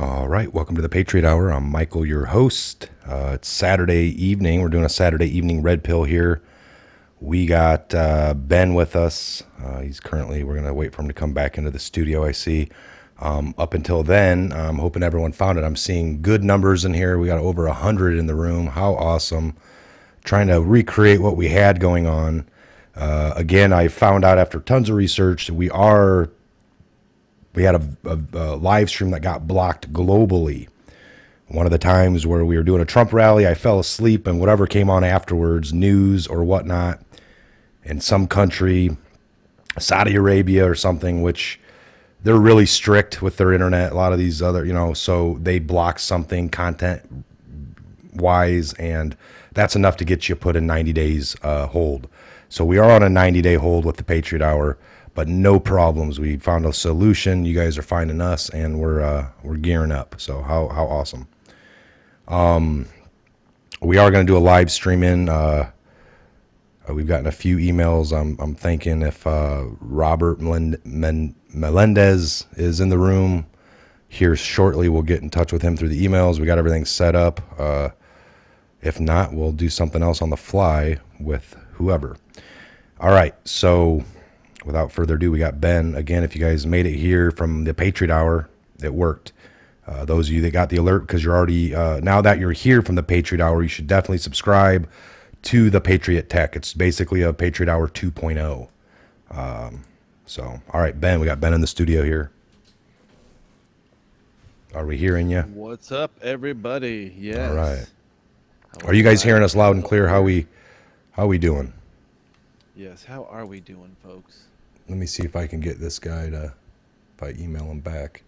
All right, welcome to the Patriot Hour. I'm Michael, your host. It's Saturday evening. We're doing a Saturday evening red pill here. We got Ben with us. We're going to wait for him to come back into the studio, I see. Up until then, I'm hoping everyone found it. I'm seeing good numbers in here. We got over 100 in the room. How awesome. Trying to recreate what we had going on. Again, I found out after tons of research that we had a live stream that got blocked globally. One of the times where we were doing a Trump rally, I fell asleep and whatever came on afterwards, news or whatnot, in some country, Saudi Arabia or something, which they're really strict with their internet. A lot of these other, so they block something content wise, and that's enough to get you put in 90 days hold. So we are on a 90-day hold with the Patriot Hour. But no problems. We found a solution. You guys are finding us, and we're gearing up. So how awesome! We are going to do a live stream in. We've gotten a few emails. I'm thinking if Robert Melendez is in the room here shortly, we'll get in touch with him through the emails. We got everything set up. If not, we'll do something else on the fly with whoever. All right, so. Without further ado, we got Ben. Again, if you guys made it here from the Patriot Hour, it worked. Those of you that got the alert, because you're already, now that you're here from the Patriot Hour, you should definitely subscribe to the Patriot Tech. It's basically a Patriot Hour 2.0. All right, Ben, we got Ben in the studio here. Are we hearing you? What's up, everybody? Yes. All right. Are you guys hearing us loud and clear? How we doing? Yes. How are we doing, folks? Let me see if I can get this guy if I email him back.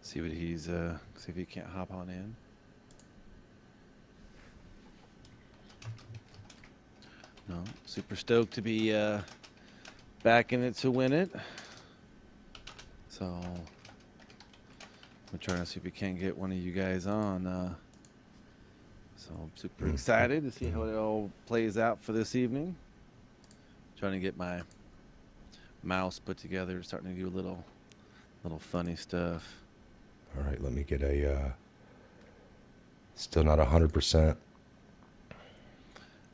See what see if he can't hop on in. No, super stoked to be back in it to win it. So I'm trying to see if we can't get one of you guys on. So I'm super excited to see how it all plays out for this evening. Trying to get my mouse put together, starting to do a little funny stuff. All right, let me get still not 100%.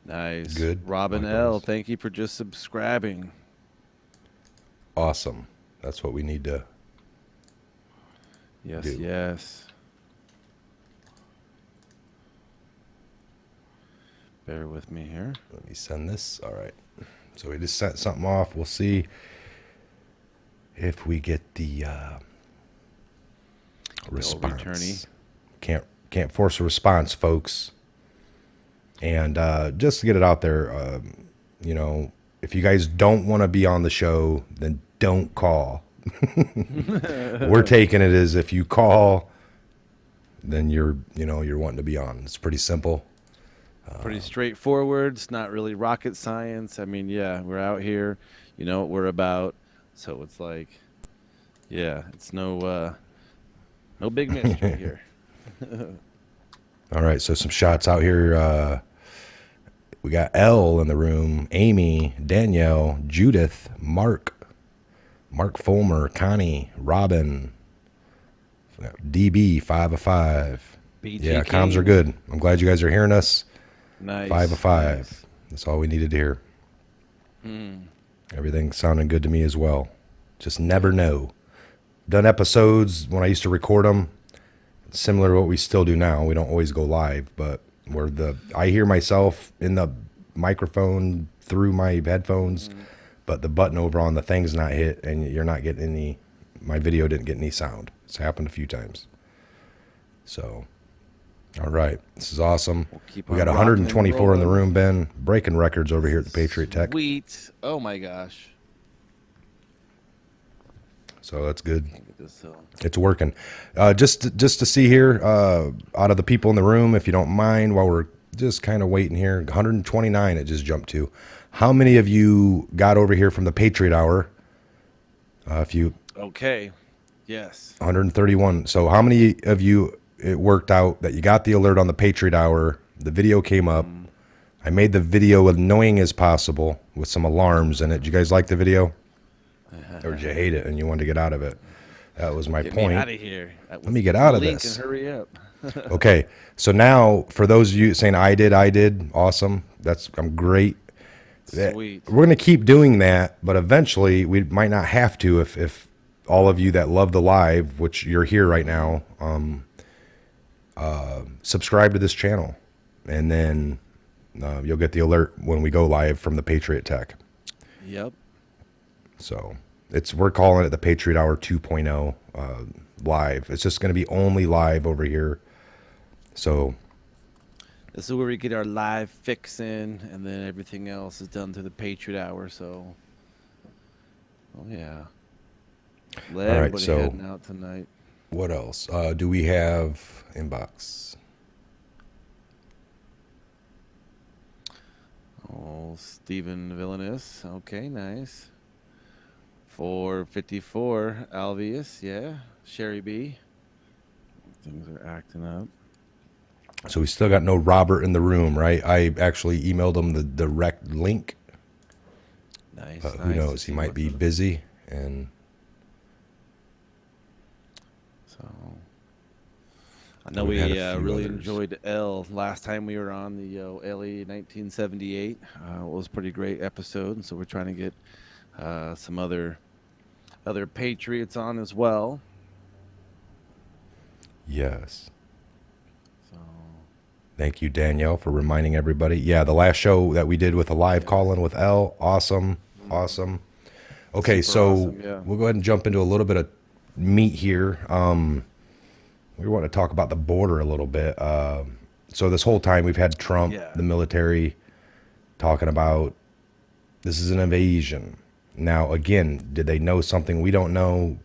Nice. Good. Robin L., thank you for just subscribing. Awesome. That's what we need to Yes, do. yes. Bear with me here. Let me send this. All right. So we just sent something off. We'll see if we get the response. Can't force a response, folks. And just to get it out there, if you guys don't want to be on the show, then don't call. We're taking it as if you call, then you're wanting to be on. It's pretty simple. Pretty straightforward. It's not really rocket science. I mean, yeah, we're out here. You know what we're about. So it's like, yeah, it's no big mystery here. All right, so some shots out here. We got Elle in the room, Amy, Danielle, Judith, Mark Fulmer, Connie, Robin, DB, 5 of 5. BG Yeah, King. comms are good. I'm glad you guys are hearing us. Nice. 5 of 5. Nice. That's all we needed to hear. Everything's sounding good to me as well. Just never know. Done episodes when I used to record them, similar to what we still do now. We don't always go live, but I hear myself in the microphone through my headphones, but the button over on the thing's not hit, and you're not getting my video didn't get any sound. It's happened a few times. So, all right, this is awesome. We got 124 in the room, Ben. Breaking records over here at the Patriot Tech. Sweet. Oh my gosh. So that's good. It's working. Just to see here, out of the people in the room, if you don't mind, while we're just kind of waiting here, 129 it just jumped to. How many of you got over here from the Patriot Hour? Okay. Yes. 131. So how many of you it worked out that you got the alert on the Patriot Hour? The video came up. I made the video as annoying as possible with some alarms in it. Did you guys like the video? Or did you hate it and you wanted to get out of it? That was my Get me point. out of here. Let me get out of Link this. and hurry up. Okay, so now for those of you saying I did, awesome. I'm great. Sweet. We're gonna keep doing that, but eventually we might not have to if all of you that love the live, which you're here right now, subscribe to this channel, and then you'll get the alert when we go live from the Patriot Tech. Yep. So we're calling it the Patriot Hour 2.0 live. It's just going to be only live over here. So This is where we get our live fix in, and then everything else is done through the Patriot Hour. So, oh yeah. Let all right, everybody so heading out tonight. what else do we have inbox? Oh, Stephen Villainous. Okay, nice. 454 Alvius, yeah. Sherry B. Things are acting up. So we still got no Robert in the room, right? I actually emailed him the direct link. Nice. Who knows? He might be busy, and so I know we really enjoyed L last time we were on the LE 1978. It was a pretty great episode, and so we're trying to get some other Patriots on as well. yes. So Thank you, Danielle, for reminding everybody. Yeah, the last show that we did with a live call-in with L, awesome. Okay, Super so awesome, yeah. we'll go ahead and jump into a little bit of meat here. We want to talk about the border a little bit. So this whole time we've had Trump, the military, talking about this is an invasion. Now, again, did they know something we don't know?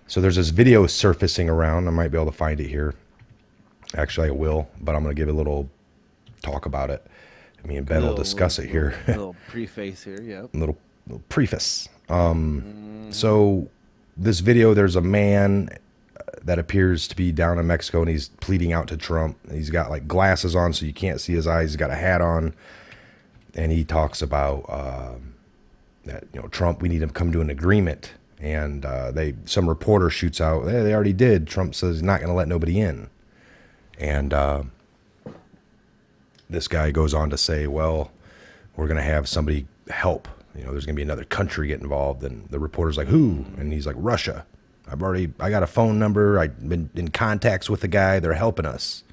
So there's this video surfacing around. I might be able to find it here. Actually, I will, but I'm going to give a little talk about it. Me and Ben will discuss it here. Little preface here, yep. little preface. So this video, there's a man that appears to be down in Mexico, and he's pleading out to Trump. He's got like glasses on so you can't see his eyes. He's got a hat on, and he talks about that, Trump, we need to come to an agreement. And some reporter shoots out, hey, they already did. Trump says he's not going to let nobody in. And this guy goes on to say, well, we're going to have somebody help. There's going to be another country get involved. And the reporter's like, who? And he's like, Russia. I got a phone number. I've been in contacts with the guy. They're helping us.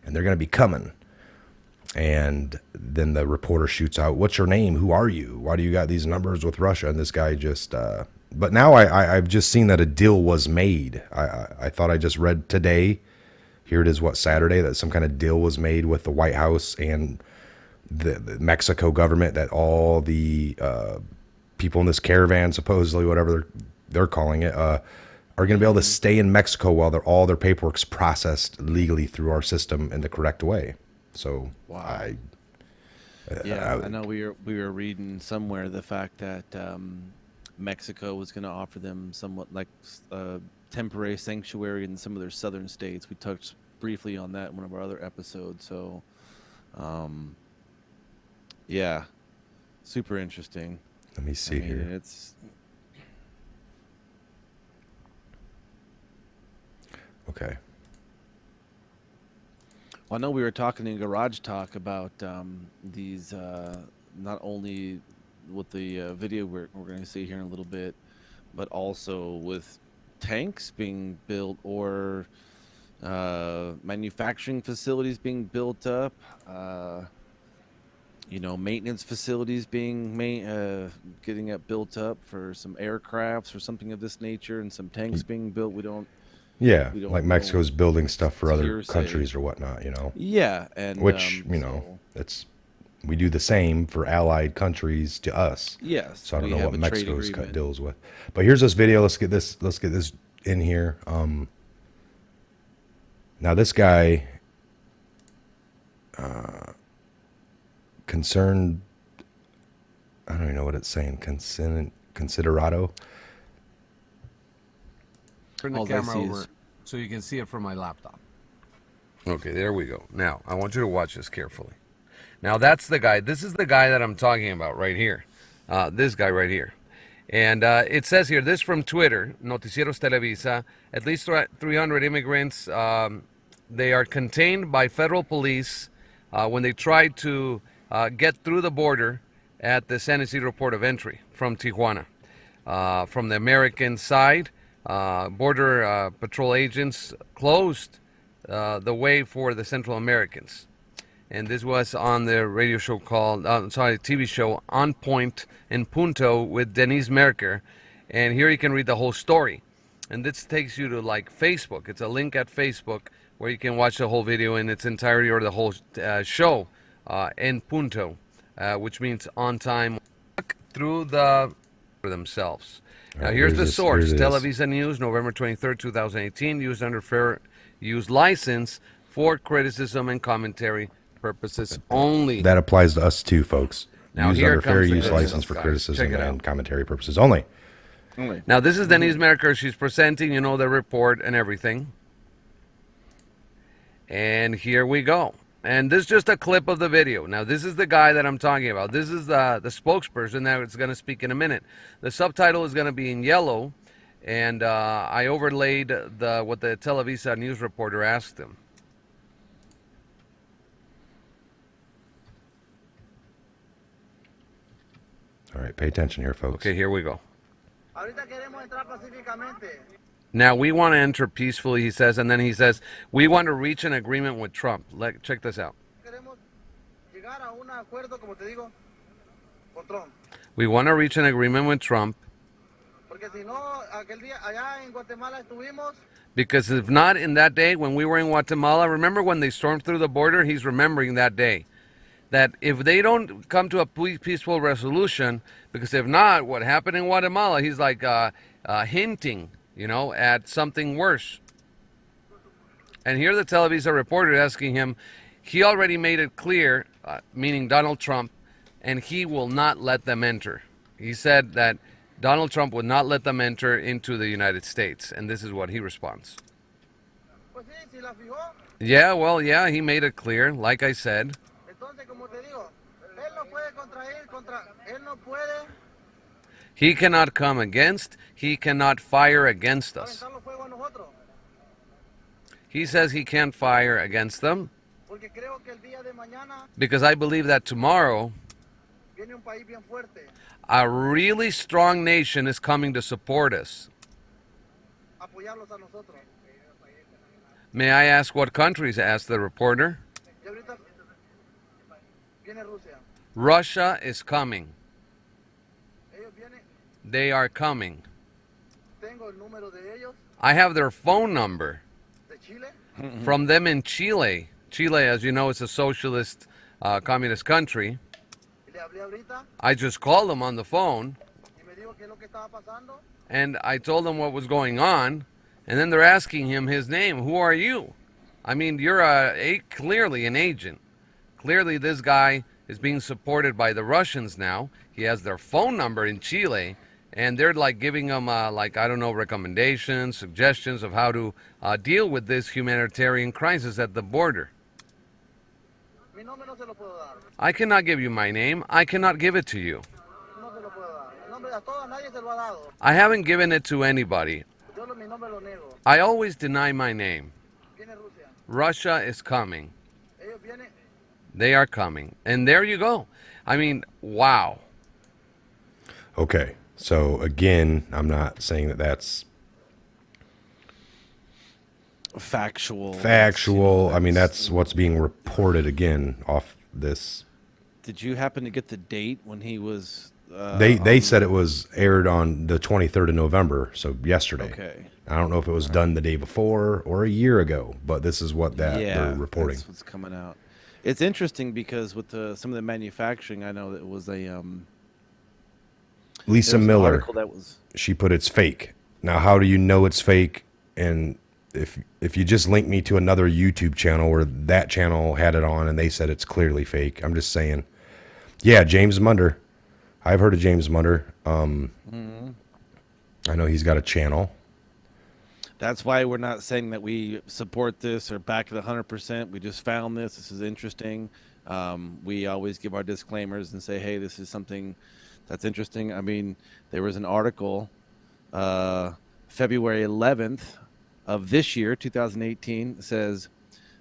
And they're going to be coming. And then the reporter shoots out, what's your name? Who are you? Why do you got these numbers with Russia? And this guy just, but now I've just seen that a deal was made. I thought I just read today, here it is, Saturday, that some kind of deal was made with the White House and the Mexico government, that all the people in this caravan, supposedly, whatever they're calling it, are going to be able to stay in Mexico while all their paperwork's processed legally through our system in the correct way. So wow. I know we were reading somewhere the fact that Mexico was going to offer them somewhat like temporary sanctuary in some of their southern states. We touched briefly on that in one of our other episodes. So, yeah, super interesting. Let me see here. It's okay. Well, I know we were talking in Garage Talk about these, not only with the video we're going to see here in a little bit, but also with tanks being built or manufacturing facilities being built up, maintenance facilities being getting built up for some aircrafts or something of this nature, and some tanks being built. We don't like Mexico's building stuff for other countries or whatnot, Yeah, and which we do the same for allied countries to us. Yes. So I don't know what Mexico's cut deals with. But here's this video. Let's get this in here. Now this guy concerned, I don't even know what it's saying, considerado. Turn the camera over so you can see it from my laptop. Okay, there we go. Now, I want you to watch this carefully. Now, that's the guy. This is the guy that I'm talking about right here. This guy right here. And it says here, this from Twitter, Noticieros Televisa, at least 300 immigrants, they are contained by federal police when they tried to get through the border at the San Isidro port of entry from Tijuana. From the American side, border patrol agents closed the way for the Central Americans. And this was on the radio show called, TV show On Point in Punto with Denise Merker. And here you can read the whole story. And this takes you to like Facebook. It's a link at Facebook where you can watch the whole video in its entirety, or the whole show en punto, which means on time, through the for themselves. Now here's the source: Televisa News, November 23rd, 2018, used under fair use license for criticism and commentary purposes only. That applies to us too, folks. Now Used here under fair comes the use business, license for guys. criticism Check it and out. commentary purposes only. Now this is Denise Merker. She's presenting, the report and everything. And here we go. And this is just a clip of the video. Now this is the guy that I'm talking about. This is the spokesperson that is going to speak in a minute. The subtitle is going to be in yellow, and I overlaid what the Televisa news reporter asked him. All right, pay attention here, folks. Okay, here we go. Now we want to enter peacefully, he says, and then he says, we want to reach an agreement with Trump. Check this out. We want to reach an agreement with Trump. Because if not, in that day when we were in Guatemala, remember when they stormed through the border? He's remembering that day. That if they don't come to a peaceful resolution, because if not, what happened in Guatemala, he's like hinting, at something worse. And here the Televisa reporter asking him, he already made it clear, meaning Donald Trump, and he will not let them enter. He said that Donald Trump would not let them enter into the United States. And this is what he responds. Yeah, well, yeah, he made it clear, like I said. He cannot come against, he cannot fire against us. He says he can't fire against them because I believe that tomorrow a really strong nation is coming to support us. May I ask what countries? Asked the reporter. Russia is coming. They are coming. I have their phone number from them in Chile. Chile, as you know, is a socialist communist country. I just called them on the phone and I told them what was going on, and then they're asking him his name. Who are you? I mean, you're clearly an agent. Clearly this guy is being supported by the Russians now. He has their phone number in Chile, and they're like giving him recommendations, suggestions of how to deal with this humanitarian crisis at the border. I cannot give you my name. I cannot give it to you. I haven't given it to anybody. I always deny my name. Russia is coming. They are coming. And there you go. I mean, wow. Okay. So again, I'm not saying that that's factual. I mean, that's what's being reported again off this. Did you happen to get the date when he was? They said it was aired on the 23rd of November, so yesterday. Okay. I don't know if it was done the day before or a year ago, but this is what they're reporting. That's what's coming out. It's interesting because with some of the manufacturing, I know that it was a Lisa Miller. She put it's fake. Now, how do you know it's fake? And if you just link me to another YouTube channel where that channel had it on and they said it's clearly fake, I'm just saying. Yeah, James Munder. I've heard of James Munder. I know he's got a channel. That's why we're not saying that we support this or back it 100%. We just found this. This is interesting. We always give our disclaimers and say, hey, this is something That's interesting. I mean, there was an article uh, February 11th of this year, 2018, says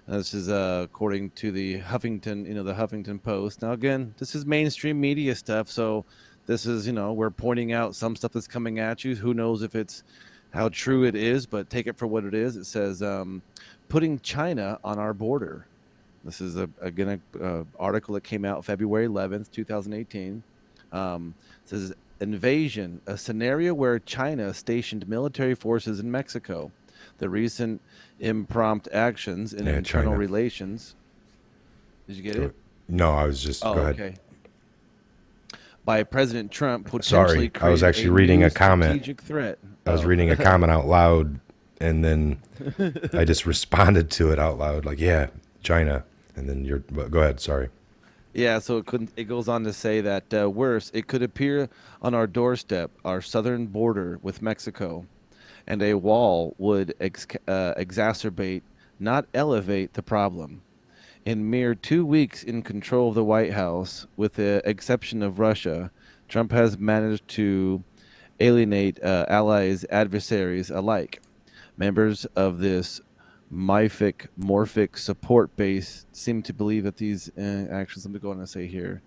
this is according to the Huffington, the Huffington Post. Now, again, this is mainstream media stuff, so this is, we're pointing out some stuff that's coming at you. Who knows if it's how true it is, but take it for what it is. It says putting China on our border. This is again a article that came out February 11th, 2018. It says invasion, a scenario where China stationed military forces in Mexico. The recent impromptu actions in Yeah, internal China. relations. Did you get it? No, I was just, Oh, go ahead. okay. By President Trump potentially Sorry, I was created actually a reading new a comment. strategic threat. I was Oh. reading a comment out loud, and then I just responded to it out loud, like, yeah, China. And then go ahead, sorry. Yeah, so it goes on to say that worse, it could appear on our doorstep, our southern border with Mexico, and a wall would exacerbate, not elevate, the problem. In mere 2 weeks in control of the White House, with the exception of Russia, Trump has managed to alienate allies, adversaries alike. Members of this morphic support base seem to believe that these actions, let me go on and say here.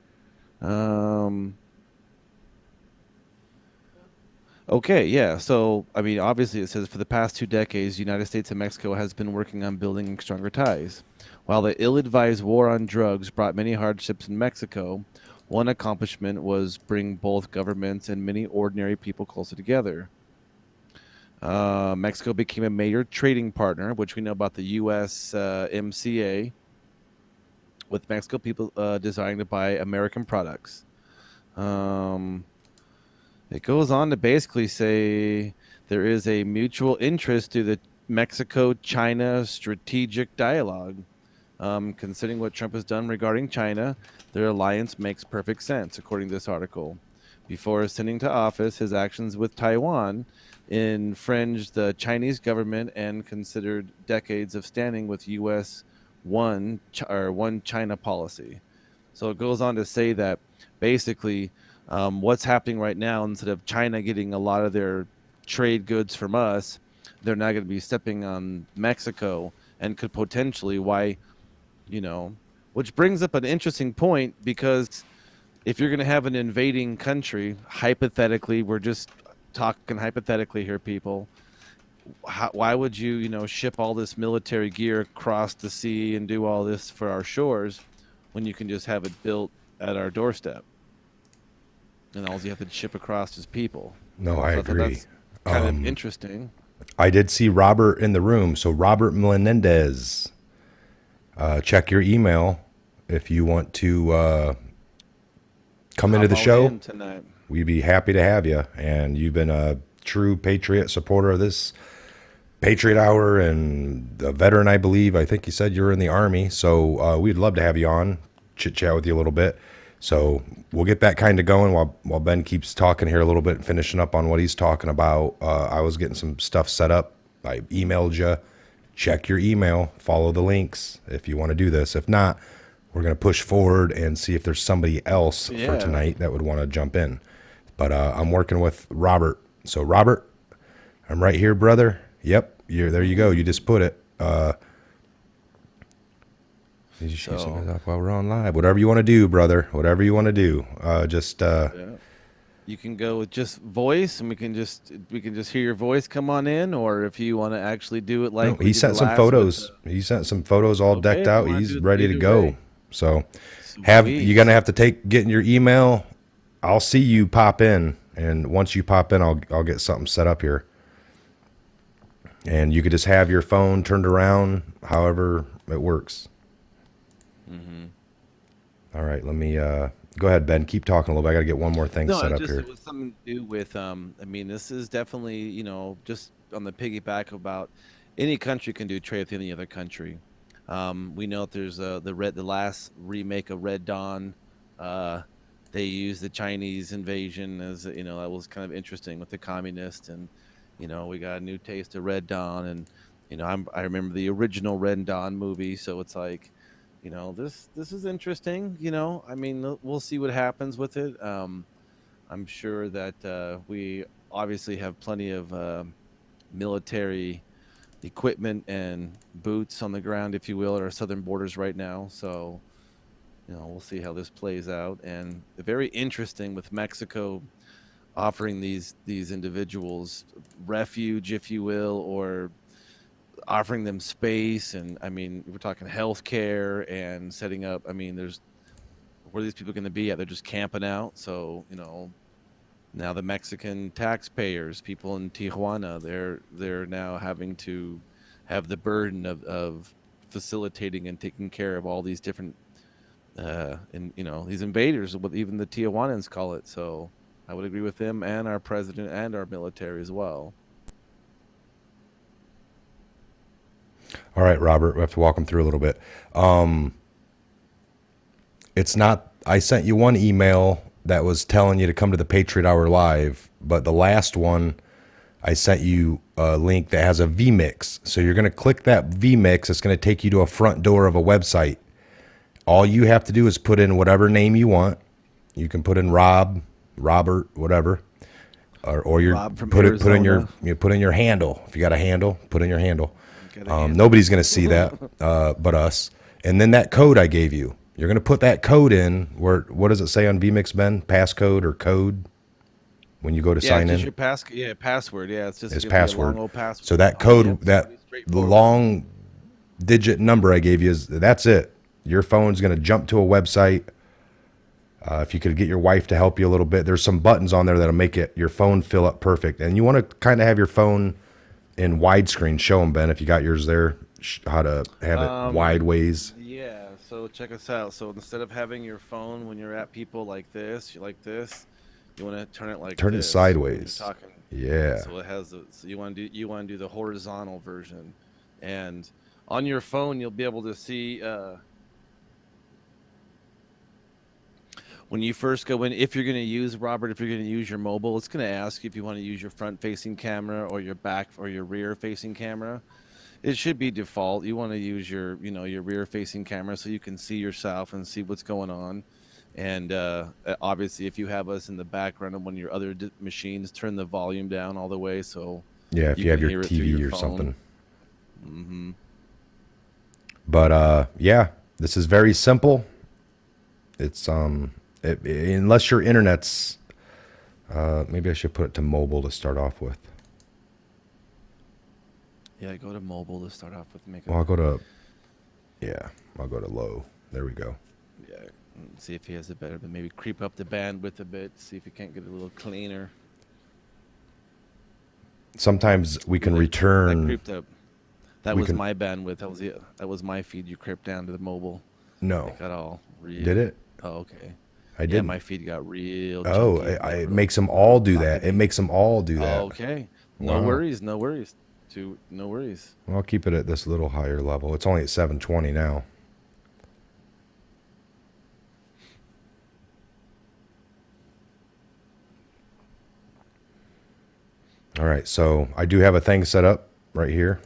Okay, yeah. So, I mean, obviously, it says for the past 2 decades, the United States and Mexico has been working on building stronger ties. While the ill-advised war on drugs brought many hardships in Mexico, one accomplishment was bring both governments and many ordinary people closer together. Mexico became a major trading partner, which we know about the U.S. MCA, with Mexico people desiring to buy American products. It goes on to basically say there is a mutual interest to the Mexico-China strategic dialogue. Considering what Trump has done regarding China, their alliance makes perfect sense, according to this article. Before ascending to office, his actions with Taiwan infringed the Chinese government and considered decades of standing with U.S. one China policy. So it goes on to say that basically what's happening right now, instead of China getting a lot of their trade goods from us, they're now going to be stepping on Mexico and could potentially, which brings up an interesting point, because if you're going to have an invading country, hypothetically, we're just talking hypothetically here, people. Why would you, ship all this military gear across the sea and do all this for our shores when you can just have it built at our doorstep? And all you have to ship across is people. No, I So I thought agree. that's kind of interesting. I did see Robert in the room. So, Robert Melendez, check your email if you want to come into the Hop on show. in tonight. We'd be happy to have you. And you've been a true Patriot supporter of this Patriot Hour and a veteran, I believe. I think you said you were in the Army. So we'd love to have you on, chit chat with you a little bit. So we'll get that kind of going while Ben keeps talking here a little bit and finishing up on what he's talking about. I was getting some stuff set up. I emailed you. Check your email. Follow the links if you want to do this. If not, we're going to push forward and see if there's somebody else for tonight that would want to jump in. But I'm working with Robert. So, Robert, I'm right here, brother. Yep, there you go. You just put it. Did you shoot something up while we're on live? Whatever you want to do, brother. Whatever you want to do. You can go with just voice, and we can just hear your voice come on in, or if you want to actually do it like He sent some photos. He sent some photos all decked out. He's ready to go. So you're gonna have to get your email. I'll see you pop in, and once you pop in, I'll get something set up here. And you could just have your phone turned around, however it works. All right, let me go ahead, Ben. Keep talking a little bit. I got to get one more thing set up here. It was something to do with. I mean, this is definitely just on the piggyback about any country can do trade with any other country. We know that there's the last remake of Red Dawn. They used the Chinese invasion as that was kind of interesting with the communists, and we got a new taste of Red Dawn, and I remember the original Red Dawn movie, so it's like. This is interesting. I mean, we'll see what happens with it. I'm sure that we obviously have plenty of military equipment and boots on the ground, if you will, at our southern borders right now. So, we'll see how this plays out. And very interesting with Mexico offering these individuals refuge, if you will, or offering them space. And I mean, we're talking healthcare and setting up. I mean, there's where are these people going to be at? They're just camping out. So now the Mexican taxpayers, people in Tijuana, they're now having to have the burden of facilitating and taking care of all these different and these invaders, what even the Tijuanans call it. So I would agree with them and our president and our military as well. All right, Robert, we have to walk them through a little bit. It's not, I sent you one email that was telling you to come to the Patriot Hour Live, but the last one, I sent you a link that has a vMix. So you're going to click that vMix. It's going to take you to a front door of a website. All you have to do is put in whatever name you want. You can put in Rob, Robert, whatever, or you put in your handle. If you got a handle, put in your handle. Nobody's going to see that but us. And then that code I gave you, you're going to put that code in. What does it say on vMix, Ben? Passcode or code when you go to sign in? Your password. Yeah, it's just password. Long old password. So that code, the long digit number I gave you that's it. Your phone's going to jump to a website. If you could get your wife to help you a little bit, there's some buttons on there that'll make your phone fill up perfect. And you want to kind of have your phone in widescreen. Show them, Ben, if you got yours there, how to have it wide ways. Yeah, so check us out. So instead of having your phone when you're at people like this, you want to turn it turn it sideways. Yeah. So it has so you want to do the horizontal version, and on your phone you'll be able to see when you first go in, if you're going to use your mobile, it's going to ask you if you want to use your front-facing camera or your back or your rear-facing camera. It should be default. You want to use your rear-facing camera so you can see yourself and see what's going on. And obviously, if you have us in the background of one of your other machines, turn the volume down all the way. So yeah, if you have your TV or something. Mm-hmm. But yeah, this is very simple. It's unless your internet's maybe I should put it to mobile to start off with. Yeah, go to mobile to start off with. I'll go to low. There we go. Yeah, see if he has it better, but maybe creep up the bandwidth a bit. See if you can't get it a little cleaner. Sometimes we can return. That creeped up. That was my bandwidth. That was my feed. You crept down to the mobile. No. It got all real. Did it? Oh, okay. I did. Yeah, my feed got real. Oh, it makes them all do that. It makes them all do that. Okay. No worries. No worries. No worries. Well, I'll keep it at this little higher level. It's only at 720 now. All right, so I do have a thing set up right here.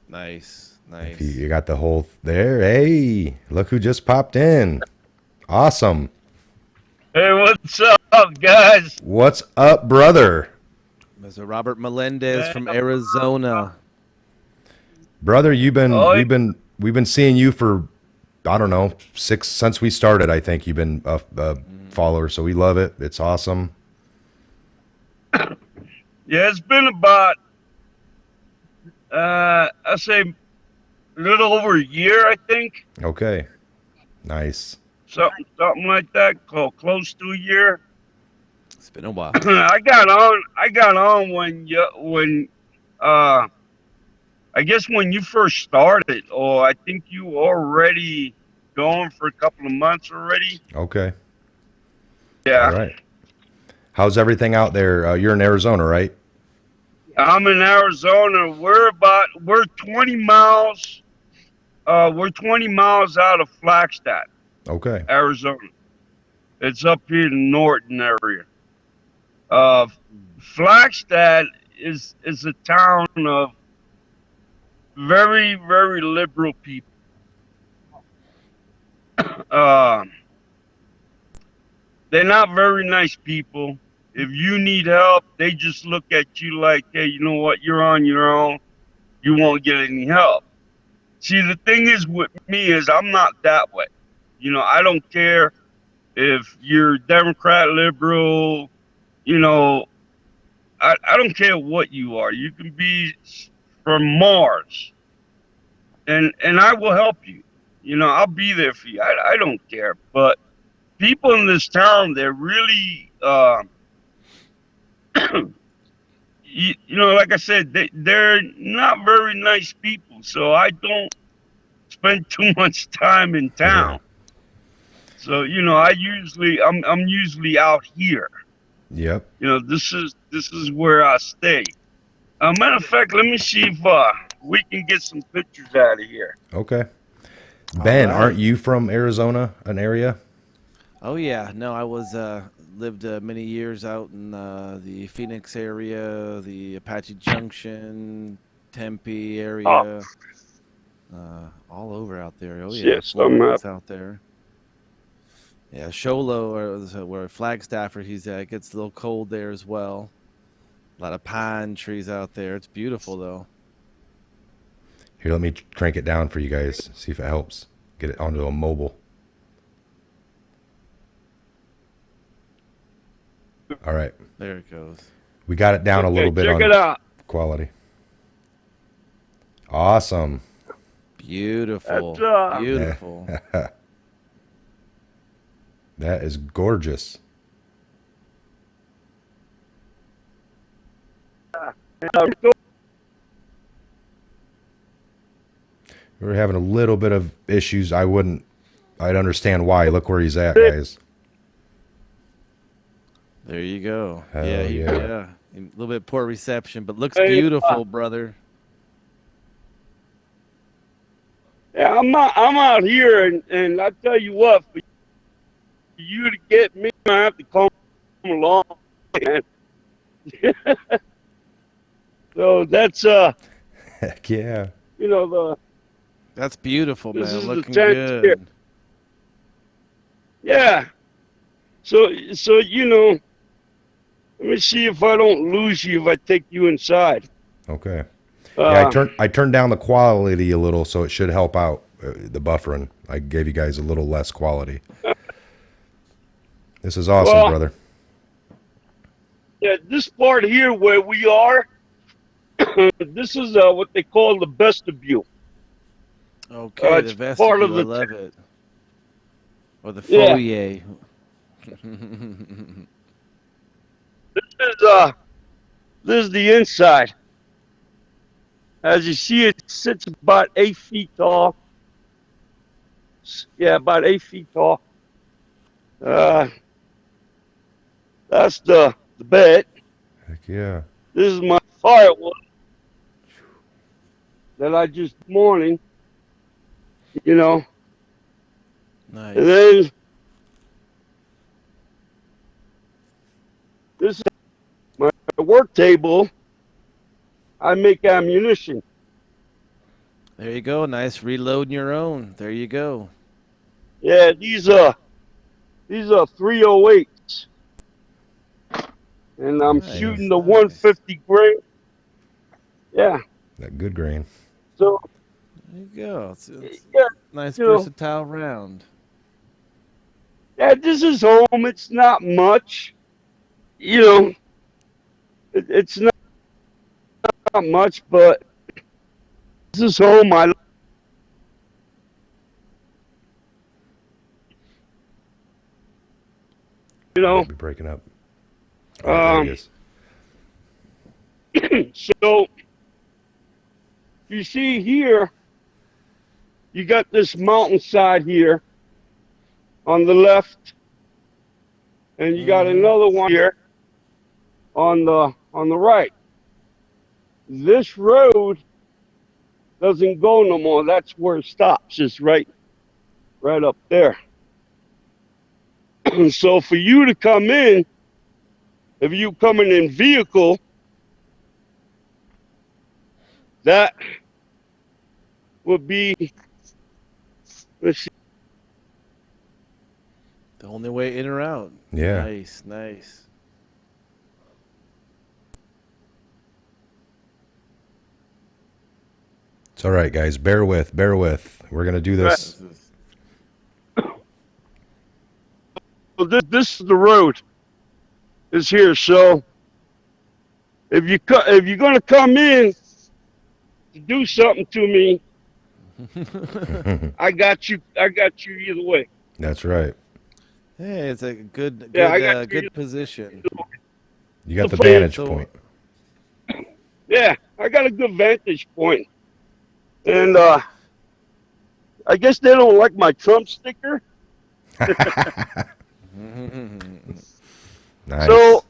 Nice. If you got the whole there. Hey, look who just popped in. Awesome. Hey, what's up, guys? What's up, brother? Mr. Robert Melendez from Arizona. Brother, we've been seeing you for, I don't know, since we started. I think you've been a follower, so we love it. It's awesome. Yeah, it's been about, I say, a little over a year, I think. Okay, nice. Something like that, close to a year. It's been a while. I got on when I guess when you first started, or I think you already going for a couple of months already. Okay. Yeah. All right. How's everything out there? You're in Arizona, right? I'm in Arizona. We're 20 miles. We're 20 miles out of Flagstaff. Okay. Arizona. It's up here in the northern area. Flagstaff is a town of very, very liberal people. they're not very nice people. If you need help, they just look at you like, hey, you know what? You're on your own. You won't get any help. See, the thing is with me is I'm not that way. I don't care if you're Democrat, liberal, you know, I don't care what you are. You can be from Mars, and I will help you. I'll be there for you. I don't care. But people in this town, they're really, like I said, they're not very nice people. So I don't spend too much time in Yeah. town. So I'm usually out here. Yep. This is where I stay. Matter of fact, let me see if we can get some pictures out of here. Okay. All Ben, aren't right. you from Arizona, an area? Oh yeah, no, I was lived many years out in the Phoenix area, the Apache Junction, Tempe Oh, area, all over out there. Oh yeah, shit, something Florence happened. out there. Yeah, Sholo, where Flagstaffer, he's gets a little cold there as well. A lot of pine trees out there. It's beautiful though. Here, let me crank it down for you guys. See if it helps. Get it onto a mobile. All right. There it goes. We got it down a Okay, little bit check it on out. quality. Awesome. Beautiful, That's Yeah. beautiful. That is gorgeous. We were having a little bit of issues. I'd understand why. Look where he's at, guys. There you go. Hell Yeah, yeah. A little bit poor reception, but looks Hey, beautiful, brother. yeah, I'm out here, and I tell you what, for you to get me, I have to come along, man. So that's Heck yeah. the That's beautiful, this man. is the Looking tent here. good. Yeah. So let me see if I don't lose you if I take you inside. Okay. Yeah, Uh, I turned down the quality a little, so it should help out the buffering. I gave you guys a little less quality. This is awesome, well, brother. yeah, this part here where we are, this is what they call the vestibule. Okay, the It's part of vestibule. I the love it. Or the yeah. foyer. This is this is the inside. As you see, it sits about 8 feet tall. Yeah, about 8 feet tall. Uh, that's the bed. Heck yeah. This is my firewood that I just morning, you know. And Nice. then this is my work table. I make ammunition. There you go. Nice reloading your own. There you go. Yeah, these are 308s, and I'm shooting Nice, the nice. 150 grain. Yeah, That good grain. so There you go. It's yeah, nice you know, versatile round. yeah, this is home. It's not much, you know. It's not much, but this is home. You You know. might be breaking up. All right, there he Um, is. so you see here, you got this mountainside here on the left, and you got Mm-hmm. another one here on the right. This road doesn't go no more. That's where it stops. It's right up there. So for you to come in, if you coming in vehicle, that would be, let's see, The only way in or out. Yeah. Nice, nice. It's all right, guys. Bear with. We're gonna do Right. this. This is- Well, this is the road. Is here. So if you're gonna come in to do something to me, I got you. I got you either way. That's right. Hey, it's a good, Yeah, I good, got you. good position. You got the So- vantage so- point. Yeah, I got a good vantage point. And I guess they don't like my Trump sticker. Nice. So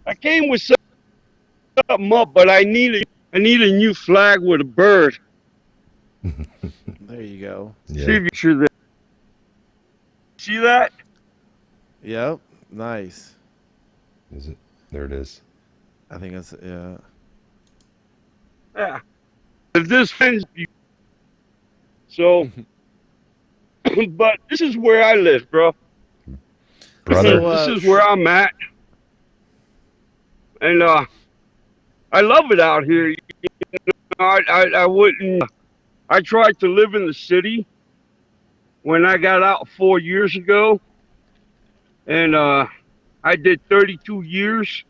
I came with something up, but I need a new flag with a bird. There you go. See Yeah. if you sure that. See that? Yep. Nice. Is it? There it is. I think it's yeah. Yeah. If this offends you, so. But this is where I live, bro. Brother. So, This is where I'm at, and I love it out here. You know, I wouldn't. I tried to live in the city when I got out 4 years ago, and I did 32 years.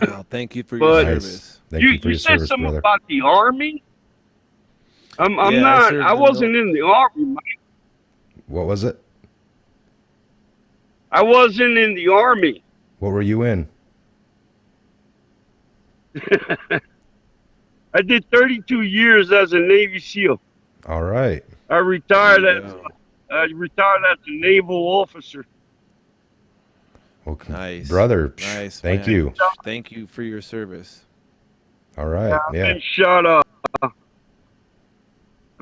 Well, thank you for your But- service. Thank you for You your said service, something brother. about the army. I'm Yeah, I not. served I in the wasn't in the army. Mike. What was it? I wasn't in the army. What were you in? I did 32 years as a Navy SEAL. All right. I retired There you as go. a naval officer. Well, Nice. brother. Nice. Thank man. you. Thank you for your service. All right. I've Yeah. been shot. I've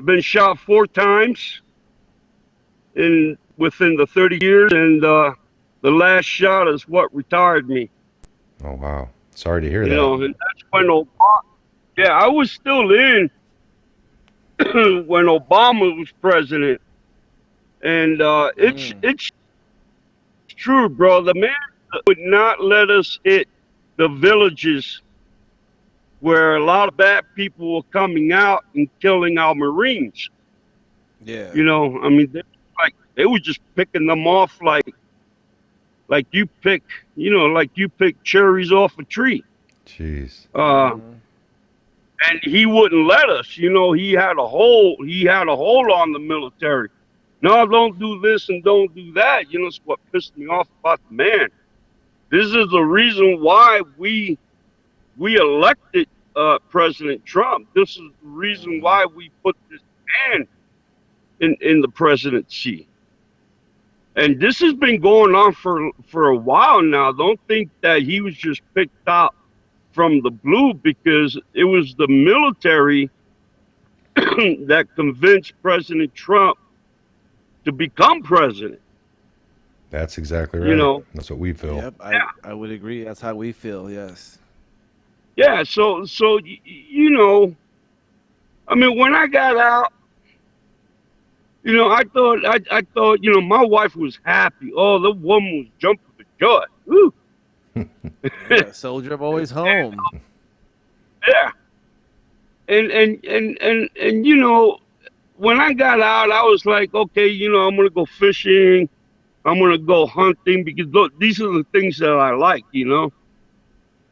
been shot 4 times within the 30 years, and the last shot is what retired me. Oh wow. Sorry to hear You that. know, and that's when Obama. Yeah, I was still in when Obama was president, and it's true, bro. The man would not let us hit the villages where a lot of bad people were coming out and killing our Marines. Yeah. You know, I mean, they were just picking them off like you pick, like you pick cherries off a tree. Jeez. And he wouldn't let us. You know, he had a hold on the military. No, don't do this and don't do that. You know, it's what pissed me off about the man. This is the reason why we elected President Trump. This is the reason why we put this man in the presidency. And this has been going on for a while now. Don't think that he was just picked out from the blue, because it was the military that convinced President Trump to become president. That's exactly right. You know. That's what we feel. Yep. I would agree. That's how we feel. Yes. Yeah, so you know, I mean, when I got out, you know, I thought, you know, my wife was happy. Oh, the woman was jumping for joy. Woo. Yeah, soldier boy's home. Yeah. And you know, when I got out, I was like, okay, you know, I'm gonna go fishing, I'm gonna go hunting, because these are the things that I like, you know.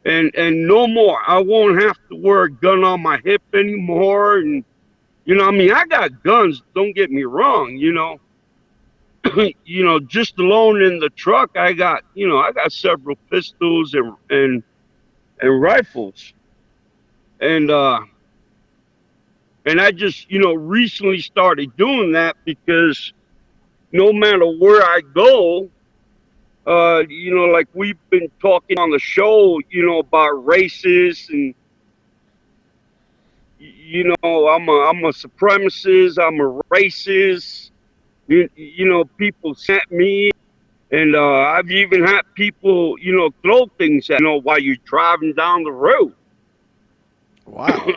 And no more. I won't have to wear a gun on my hip anymore. And you know, I mean, I got guns. Don't get me wrong. You know, you know, just alone in the truck, I got several pistols and rifles. And I just, you know, recently started doing that, because no matter where I go, you know, like we've been talking on the show, you know, about races, and you know, I'm a supremacist, I'm a racist. You know, people sent me, and I've even had people, you know, throw things at, you know, while you're driving down the road. Wow.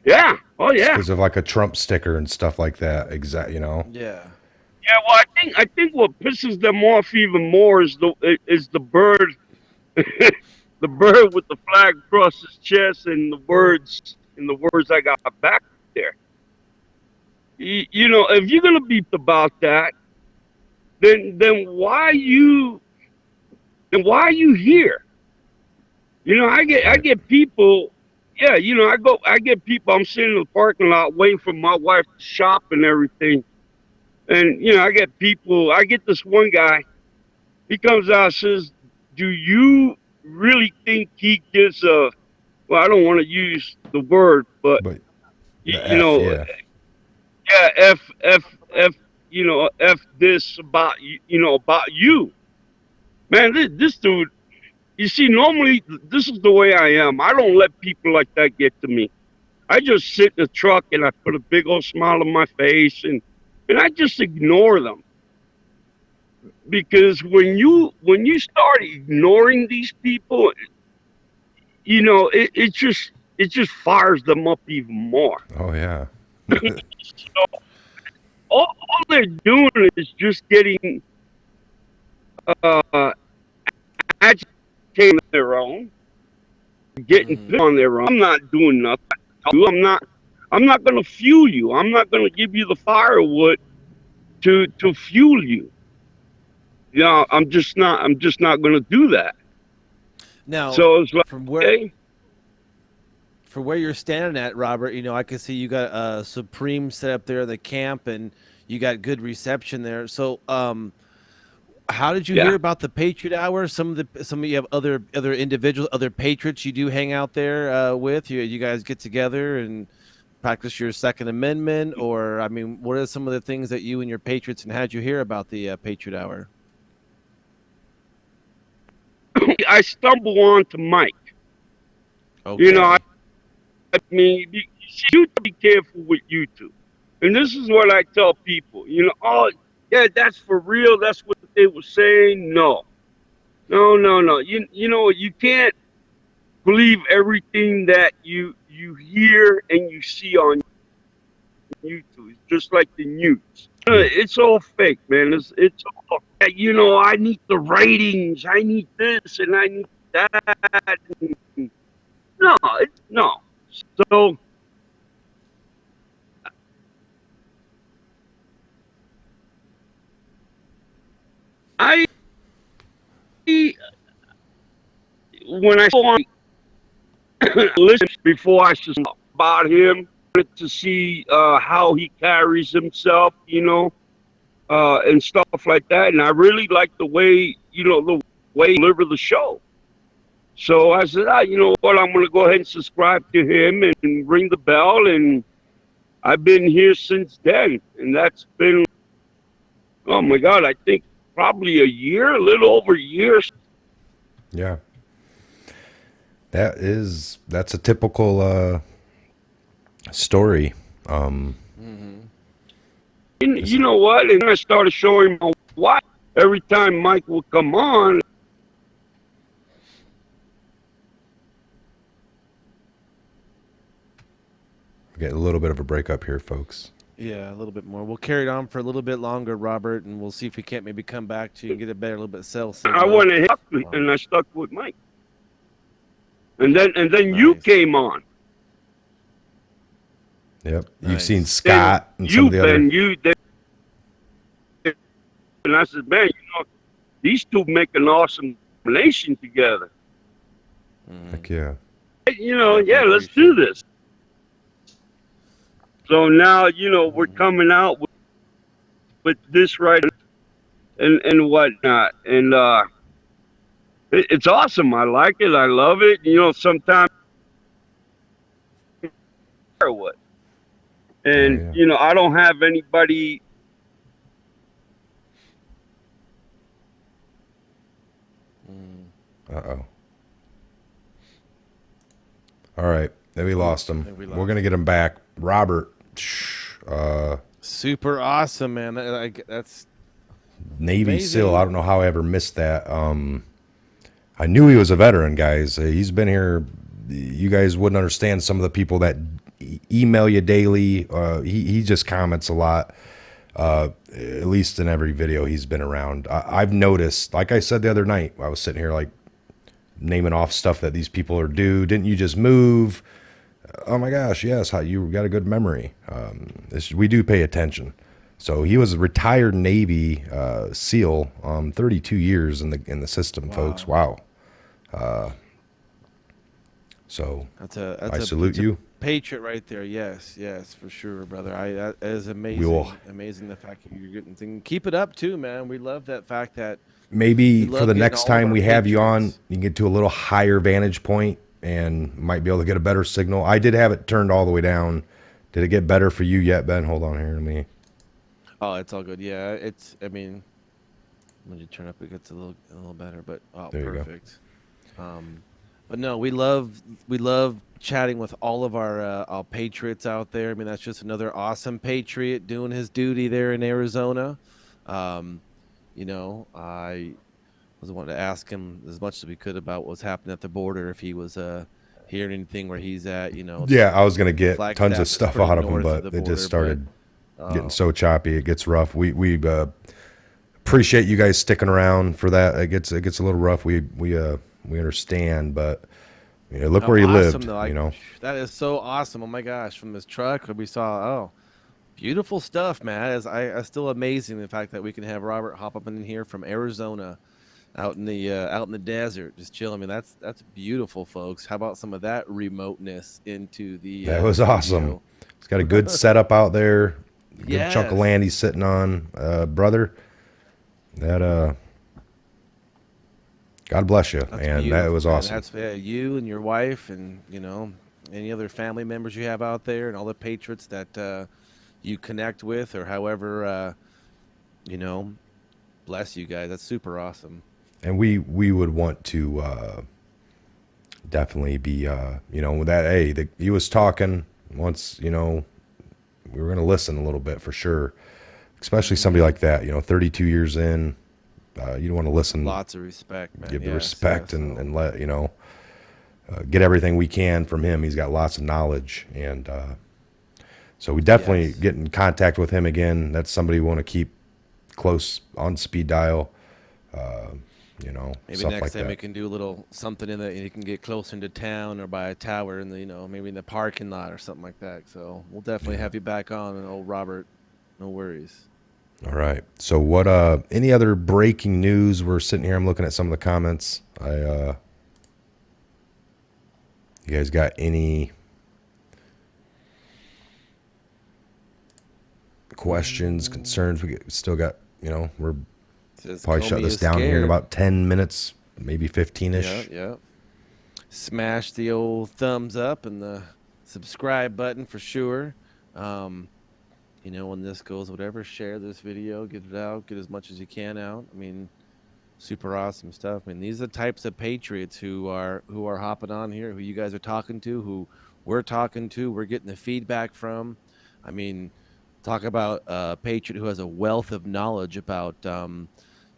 Yeah. Oh yeah. Because of like a Trump sticker and stuff like that. Exact. You know. Yeah. Yeah, well, I think what pisses them off even more is the bird, the bird with the flag across his chest and the words I got back there. If you're gonna be about that, then why you here? I Right. get people. Yeah, I get people. I'm sitting in the parking lot waiting for my wife to shop and everything, and I get people. I get this one guy. He comes out and says, "Do you really think he gives a?" Well, I don't want to use the word, but But you, the you F, know, yeah. yeah, f this about about you, man. This dude. You see, normally this is the way I am. I don't let people like that get to me. I just sit in the truck and I put a big old smile on my face and I just ignore them because when you start ignoring these people, it just fires them up even more. Oh yeah. So all they're doing is just getting uh, agitated on their own, getting Mm-hmm. pissed on their own. I'm not doing nothing. I'm not going to fuel you. I'm not going to give you the firewood to fuel you. I'm just not going to do that. Now, So it's like, from where okay, from where you're standing at, Robert, I can see you got a Supreme set up there in the camp, and you got good reception there. So, how did you yeah. hear about the Patriot Hour? Some of you have other individuals, other patriots you do hang out there with. You guys get together and practice your Second Amendment, or I mean, what are some of the things that you and your patriots, and how'd you hear about the Patriot Hour? I stumble on to Mike. You know, I, Okay. I mean, you see, you have to be careful with YouTube. And this is what I tell people. Oh, yeah, that's for real. That's what they were saying. No, no, no, no. You can't believe everything that you hear and you see on YouTube. It's just like the news. Yeah. It's all fake, man. It's all, I need the ratings. I need this and I need that. No, no. So I, when I saw listen before I should talk about him, wanted to see how he carries himself, and stuff like that. And I really like the way he delivered the show. So I said, you know what? I'm going to go ahead and subscribe to him and ring the bell. And I've been here since then. And that's been, oh my God, I think probably a year, a little over a year. Yeah. That's a typical story. Um, Mm-hmm. And this, you know what? And I started showing my wife every time Mike would come on. get a little bit of a breakup here, folks. Yeah, a little bit more. We'll carry it on for a little bit longer, Robert, and we'll see if we can't maybe come back to you and get a better, little bit cell I signal. went ahead and I stuck with Mike. And then you Nice, came on. Yep. You've seen nice. Then Scott and some of the other. and I said, man, these two make an awesome nation together. Mm, Heck yeah. definitely Yeah, let's appreciate do it. this. So now, we're Mm, coming out with this right and whatnot. And it's awesome. I like it. I love it. Sometimes or what. Oh And, yeah. I don't have anybody. mm. Uh-oh. All right. Then we Oh, lost him. I think we We're lost gonna him. get him back. Robert, Super awesome, man. That's Navy SEAL. I amazing. don't know how I ever missed that. I knew he was a veteran, guys. He's been here. You guys wouldn't understand some of the people that email you daily. He just comments a lot. At least in every video he's been around. I've noticed, like I said the other night, I was sitting here like naming off stuff that these people are due. Didn't you just move? Oh my gosh, yes, how you got a good memory. We do pay attention. So he was a retired Navy SEAL, 32 years in the system, folks. Wow. So I salute you. Patriot right there. Yes, for sure, brother. That is amazing. Amazing the fact that you're getting things. Keep it up too, man. We love that fact that maybe for the next time we have you on, you can get to a little higher vantage point and might be able to get a better signal. I did have it turned all the way down. Did it get better for you yet, Ben? Hold on here. Let me. Oh, it's all good. Yeah, it's. I mean, when you turn up, it gets a little better. But there perfect. But no, we love chatting with all of our patriots out there. I mean, that's just another awesome patriot doing his duty there in Arizona. You know, I was wanting to ask him as much as we could about what was happening at the border, if he was hearing anything where he's at. You know. Yeah, I was gonna get tons of stuff out of him, but it just started getting so choppy. It gets rough. We appreciate you guys sticking around for that. It gets a little rough. We understand, but you know, look where you lived. Though. You know, that is so awesome. Oh my gosh, from this truck we saw. Beautiful stuff, man. I still amazing the fact that we can have Robert hop up in here from Arizona, out in the desert, just chilling. I mean, that's beautiful, folks. How about some of that remoteness into the? That was awesome. He's got a good setup out there. Good chunk of land he's sitting on, brother. That God bless you, and that was awesome. That's you and your wife, and you know any other family members you have out there, and all the patriots that you connect with, or however, you know, bless you guys. That's super awesome. And we would want to definitely be, you know, that. Hey, he was talking once. You know, we were going to listen a little bit for sure, especially somebody like that. You know, 32 years in. You don't want to listen. Lots of respect, man. Give the respect and let, you know, get everything we can from him. He's got lots of knowledge. And so we definitely get in contact with him again. That's somebody we want to keep close on speed dial. You know, maybe stuff next like time that. we can do a little something in that you can get closer into town or by a tower in the, you know, maybe in the parking lot or something like that. So we'll definitely have you back on, and old Robert. No worries. All right. So what any other breaking news? We're sitting here, I'm looking at some of the comments. You guys got any questions, concerns? We still got, you know, we're probably shut this down here in about 10 minutes, maybe 15-ish. Yeah. Smash the old thumbs up and the subscribe button for sure. You know, when this goes, whatever, share this video, get it out, get as much as you can out. I mean, super awesome stuff. I mean, these are the types of patriots who are hopping on here, who you guys are talking to, who we're talking to, we're getting the feedback from. I mean, talk about a patriot who has a wealth of knowledge about, you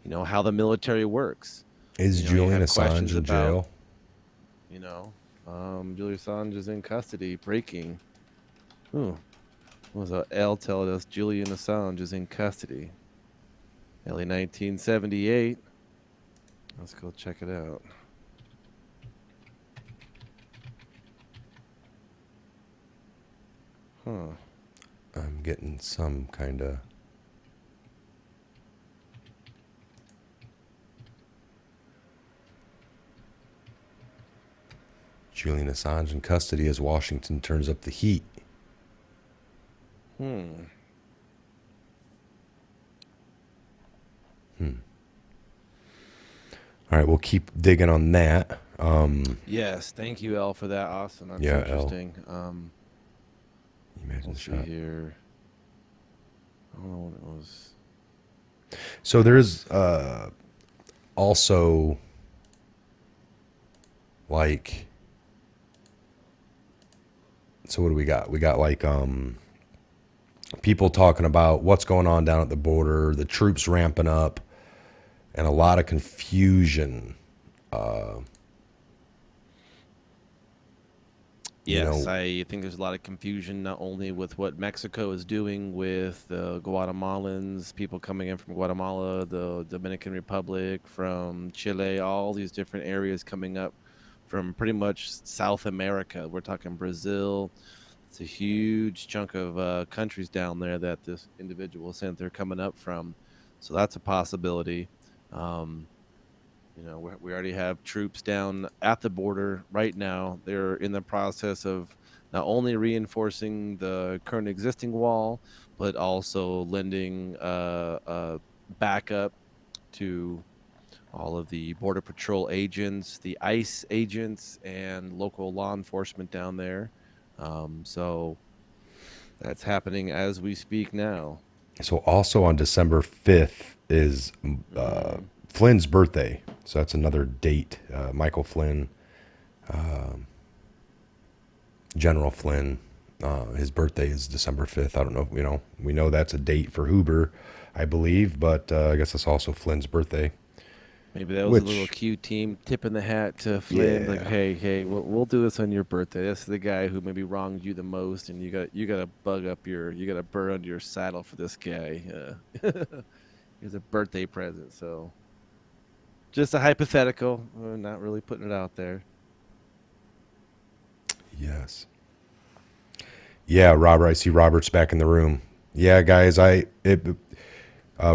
know, how the military works. Is Julian Assange in jail? You know, Julian Assange is in custody, breaking. Ooh. What was L telling us? Julian Assange is in custody. Early 1978. Let's go check it out. Huh. I'm getting some kind of... Julian Assange in custody as Washington turns up the heat. All right, we'll keep digging on that. Yes, thank you, L, for that. Awesome. That's interesting. Imagine let's see here. I don't know what it was. So there's also like, so what do we got? We got like people talking about what's going on down at the border, the troops ramping up, and a lot of confusion You Yes, know, I think there's a lot of confusion not only with what Mexico is doing with the Guatemalans, people coming in from Guatemala, the Dominican Republic, from Chile, all these different areas coming up from pretty much South America. We're talking Brazil. It's a huge chunk of countries down there that this individual sent they're coming up from. So that's a possibility. Um, we already have troops down at the border right now. They're in the process of not only reinforcing the current existing wall, but also lending backup to all of the Border Patrol agents, the ICE agents, and local law enforcement down there. So that's happening as we speak now. so also on December 5th is Mm, Flynn's birthday. So that's another date. Michael Flynn, General Flynn, his birthday is December 5th. I don't know, we know that's a date for Huber, I believe, but I guess it's also Flynn's birthday. Maybe that was a little Which, cute team tipping the hat to Flynn, like, yeah, hey, we'll do this on your birthday. That's the guy who maybe wronged you the most, and you got to you got to burr under your saddle for this guy. Here's a birthday present. So just a hypothetical. We're not really putting it out there. yes. Yeah, Robert, I see Robert's back in the room. Yeah, guys,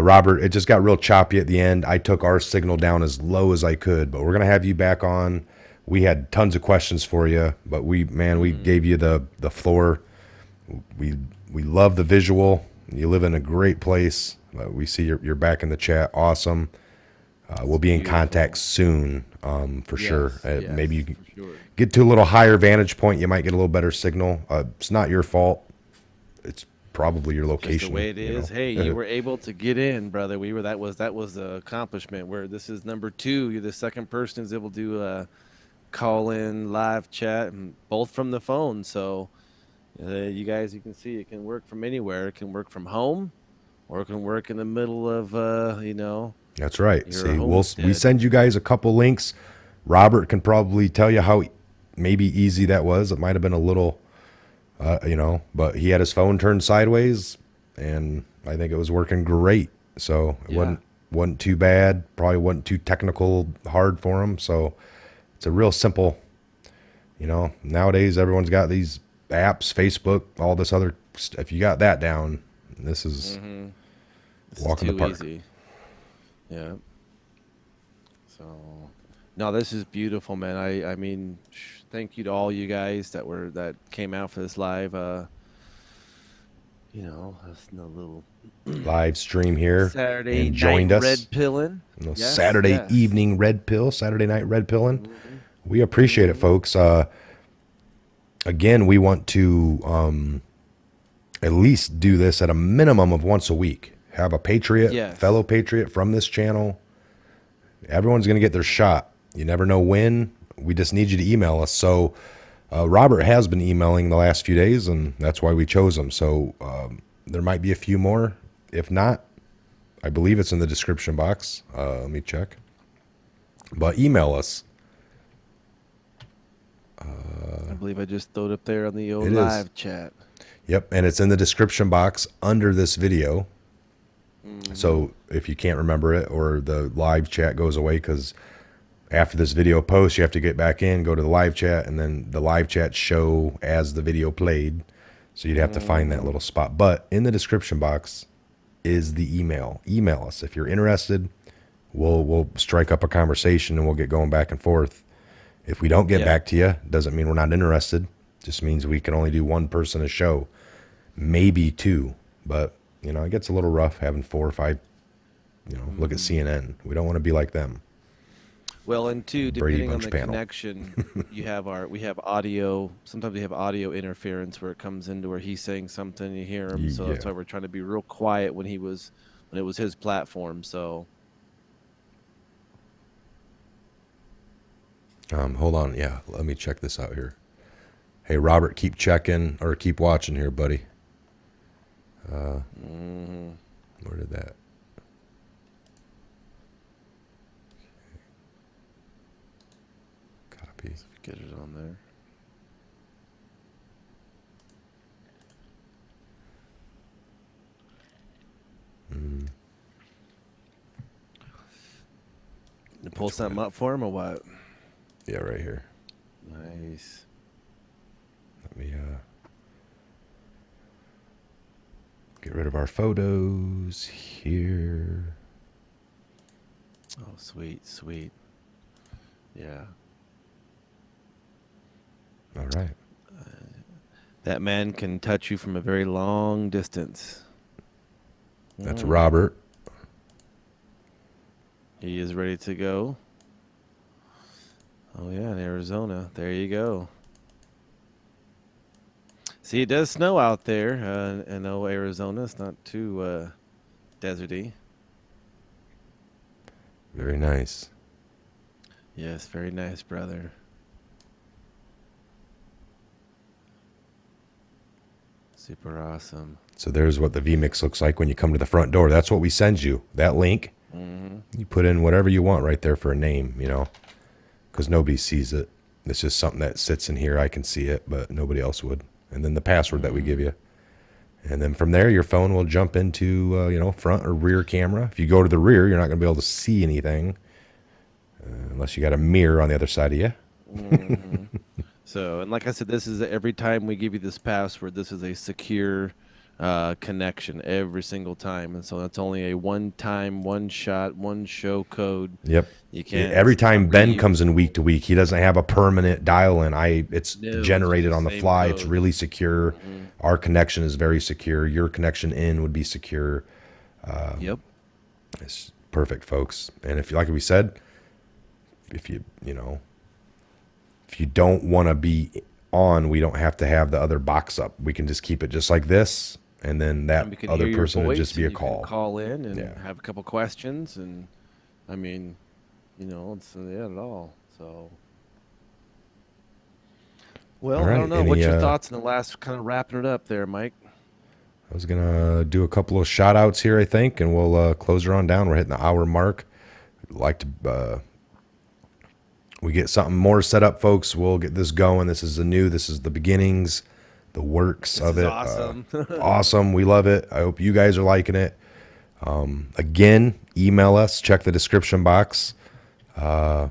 Robert, it just got real choppy at the end. I took our signal down as low as I could, but we're gonna have you back on. We had tons of questions for you, but we Mm, gave you the floor. We we love the visual. You live in a great place. We see you're back in the chat. Awesome. We'll it's be in contact beautiful. soon, for sure. Yes, Maybe you can for sure. get to a little higher vantage point. You might get a little better signal. It's not your fault. It's probably your Just the location. way it is. Hey, you were able to get in, brother. We were that was the accomplishment. Where this is number two. You're the second person who's able to call in live chat, and both from the phone. So you guys, you can see it can work from anywhere. It can work from home, or it can work in the middle of That's right. your See, we homestead. send you guys a couple links. Robert can probably tell you how maybe easy that was. It might have been a little, but he had his phone turned sideways, and I think it was working great. So it Yeah. wasn't too bad. Probably wasn't too technical hard for him. So it's a real simple. Nowadays everyone's got these apps, Facebook, all this other. If you got that down, this is hmm This is walk in the too park. easy. Yeah. So, no, this is beautiful, man. I mean, thank you to all you guys that came out for this live. That's a little Live stream here Saturday and night joined us. red pilling. Yes, Saturday yes. evening red pill, Saturday night red pilling. hmm We appreciate it, hmm folks. Again, we want to at least do this at a minimum of once a week. Have a patriot, Yes. fellow patriot from this channel. Everyone's going to get their shot. You never know when. We just need you to email us. So Robert has been emailing the last few days, and that's why we chose him. So there might be a few more. If not, I believe it's in the description box. Let me check. But email us. I believe I just threw it up there on the old It is. live chat. Yep, and it's in the description box under this video. hmm So if you can't remember it or the live chat goes away because after this video posts, you have to get back in, go to the live chat, and then the live chat show as the video played. So you'd have to find that hmm little spot. But in the description box is the email. Email us if you're interested. We'll strike up a conversation and we'll get going back and forth. If we don't get Yeah. back to you, doesn't mean we're not interested. Just means we can only do one person a show, maybe two. But it gets a little rough having four or five. Look at hmm CNN. We don't want to be like them. Well, and two, Brady depending on Bunch the panel. connection, we have audio. Sometimes we have audio interference where it comes into where he's saying something, you hear him. So that's Yeah. why we're trying to be real quiet when it was his platform. So Hold on. Yeah. Let me check this out here. Hey, Robert, keep checking or keep watching here, buddy. hmm Where did that? Copy. get it on there. You pull something up for him or what? Yeah, right here. Nice. Let me get rid of our photos here. Oh, sweet, sweet. Yeah. All right. That man can touch you from a very long distance. That's Robert. He is ready to go. Oh, yeah, in Arizona. There you go. See, it does snow out there in Arizona. It's not too deserty. Very nice. Yes, very nice, brother. Super awesome. So there's what the vMix looks like when you come to the front door. That's what we send you. That link. Mm-hmm. You put in whatever you want right there for a name, because nobody sees it. It's just something that sits in here. I can see it, but nobody else would. And then the password that we give you. And then from there, your phone will jump into, front or rear camera. If you go to the rear, you're not going to be able to see anything unless you got a mirror on the other side of you. Mm-hmm. So, and like I said, this is every time we give you this password, this is a secure connection every single time. And so that's only a one-time, one-shot, one-show code. Yep. You can't. Every time Ben comes in week to week, he doesn't have a permanent dial-in. It's generated it's on the the same fly. code. It's really secure. Mm-hmm. Our connection is very secure. Your connection in would be secure. Yep. It's perfect, folks. And if, like we said, if you don't want to be on, we don't have to have the other box up. We can just keep it just like this, and then that And other hear person your would voice just be a and you can call. Call in and Yeah. have a couple questions, and I mean, it's at all. So, well, All I right, don't know. What's your thoughts on the last kind of wrapping it up there, Mike? I was gonna do a couple of shout outs here, I think, and we'll close her on down. We're hitting the hour mark. I'd like to we get something more set up, folks. We'll get this going. This is the beginnings, the works of This is it. awesome. Awesome. We love it. I hope you guys are liking it. Again, email us, check the description box. I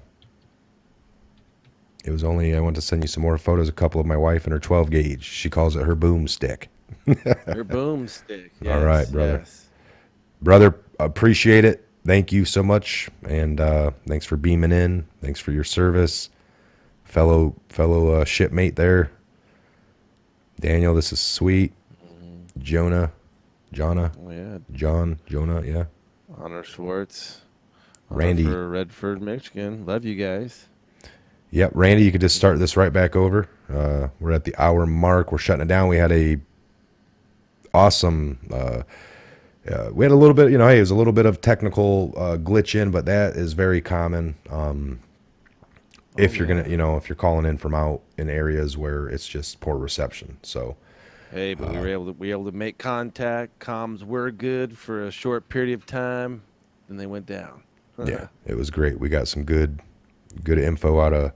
want to send you some more photos, a couple of my wife and her 12 gauge. She calls it her boomstick. Your boomstick. Yes, All right, brother. Yes. Brother, appreciate it. Thank you so much. And thanks for beaming in. Thanks for your service. Fellow shipmate there. Daniel, this is sweet. Jonah. Oh, yeah. Jonah, yeah. Honor Schwartz. Randy. For Redford, Michigan. Love you guys. Yep, Randy, you could just start this right back over. We're at the hour mark. We're shutting it down. We had a awesome... we had a little bit, hey, it was a little bit of technical glitch in, but that is very common. If you're going to, if you're calling in from out in areas where it's just poor reception. So, Hey, but we were able to make contact. Comms were good for a short period of time. Then they went down. yeah, it was great. We got some good info out of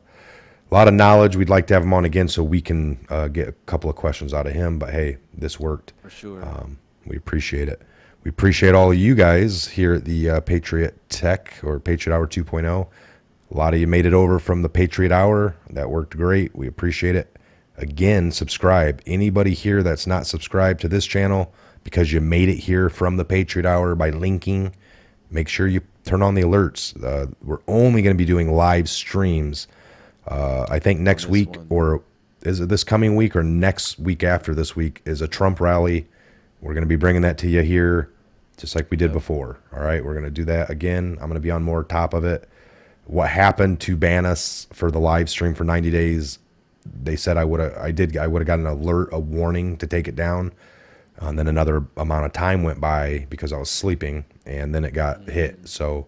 a lot of knowledge. We'd like to have him on again so we can get a couple of questions out of him. But hey, this worked. For sure. We appreciate it. We appreciate all of you guys here at the Patriot Tech or Patriot Hour 2.0. A lot of you made it over from the Patriot Hour. That worked great. We appreciate it. Again, subscribe. Anybody here that's not subscribed to this channel because you made it here from the Patriot Hour by linking, make sure you turn on the alerts. We're only going to be doing live streams. I think next week, or is it this coming week or next week after this week, is a Trump rally. We're going to be bringing that to you here just like we did before. All right, we're going to do that again. I'm going to be on more top of it. What happened to ban us for the live stream for 90 days? They said I would have got an alert, a warning to take it down. And then another amount of time went by because I was sleeping, and then it got hit. So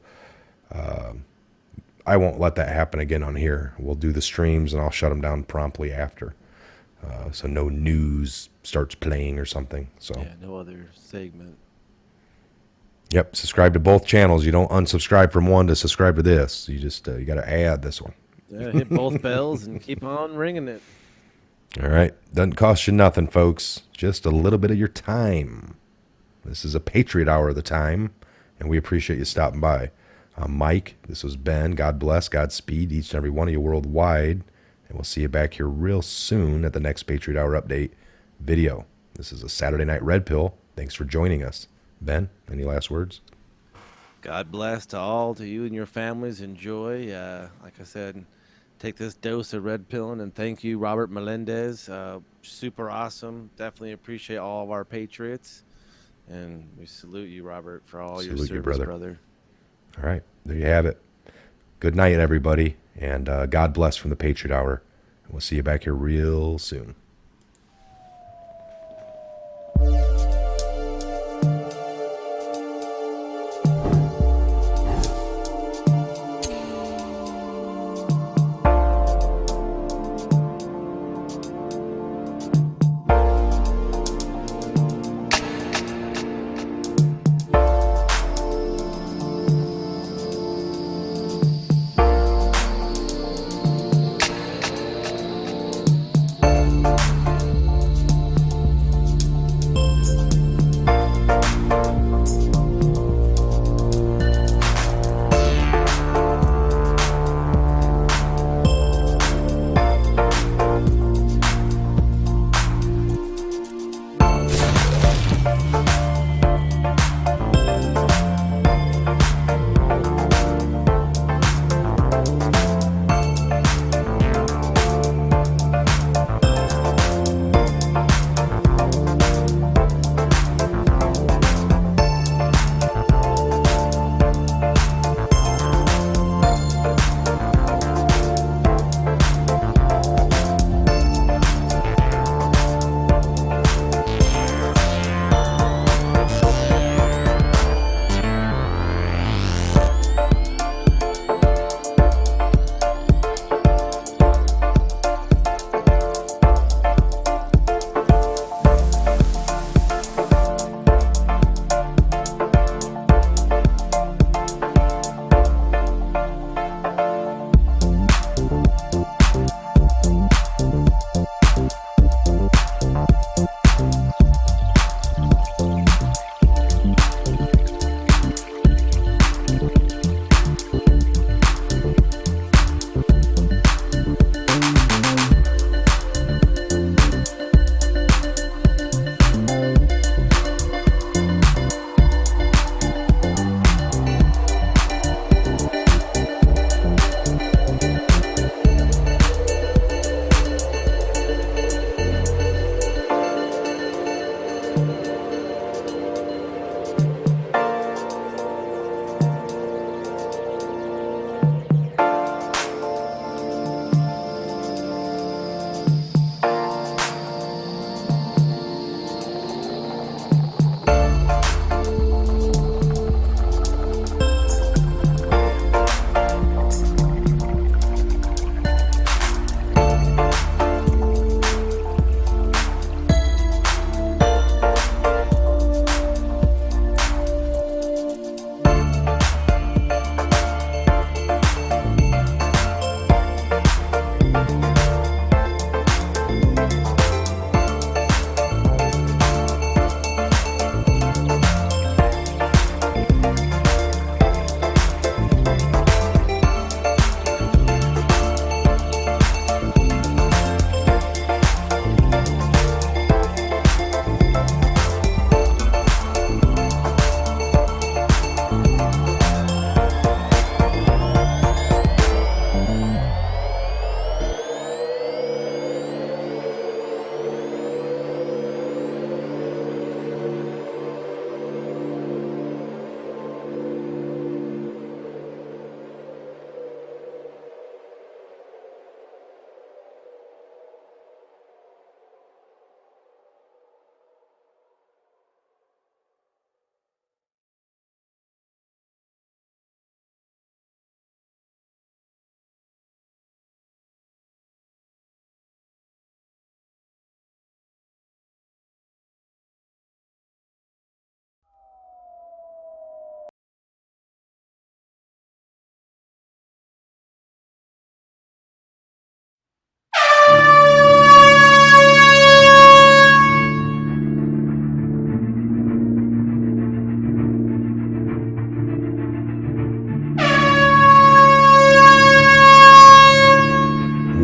I won't let that happen again on here. We'll do the streams, and I'll shut them down promptly after. So no news starts playing or something. So yeah, no other segment. Yep, subscribe to both channels. You don't unsubscribe from one to subscribe to this. You just you got to add this one. Yeah, hit both bells and keep on ringing it. All right, doesn't cost you nothing, folks. Just a little bit of your time. This is a Patriot Hour of the time, and we appreciate you stopping by. I'm Mike. This was Ben. God bless, Godspeed, each and every one of you worldwide. And we'll see you back here real soon at the next Patriot Hour Update video. This is a Saturday Night Red Pill. Thanks for joining us. Ben, any last words? God bless to all, to you and your families. Enjoy. Like I said, take this dose of red pilling, and thank you, Robert Melendez. Super awesome. Definitely appreciate all of our Patriots, and we salute you, Robert, for all your Salute service, you, brother. All right, there you have it. Good night, everybody, and God bless from the Patriot Hour. And we'll see you back here real soon.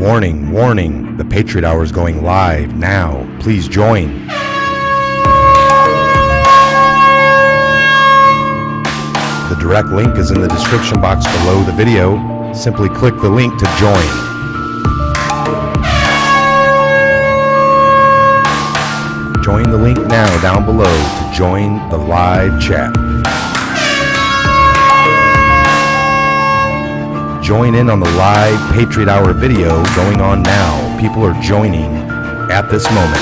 Warning, warning, the Patriot Hour is going live now. Please join. The direct link is in the description box below the video. Simply click the link to join. Join the link now down below to join the live chat. Join in on the live Patriot Hour video going on now. People are joining at this moment.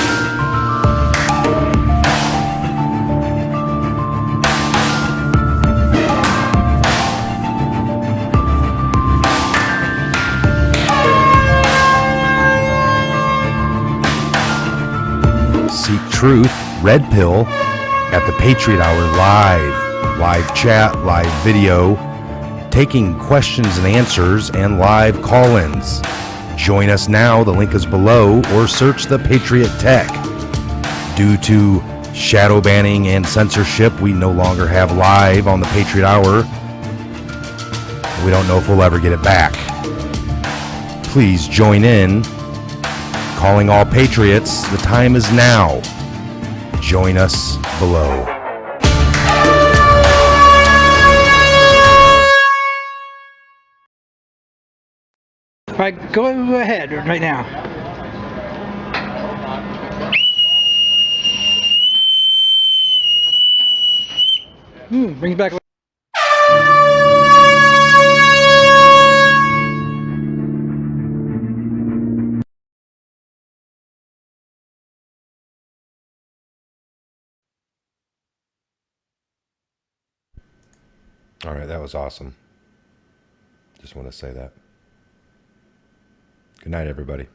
Seek Truth, Redpill, at the Patriot Hour live chat, live video, taking questions and answers, and live call-ins. Join us now, the link is below, or search the Patriot Tech. Due to shadow banning and censorship, we no longer have live on the Patriot Hour. We don't know if we'll ever get it back. Please join in. Calling all Patriots, the time is now. Join us below. All right, go ahead right now. Bring it back. All right, that was awesome. Just want to say that. Good night, everybody.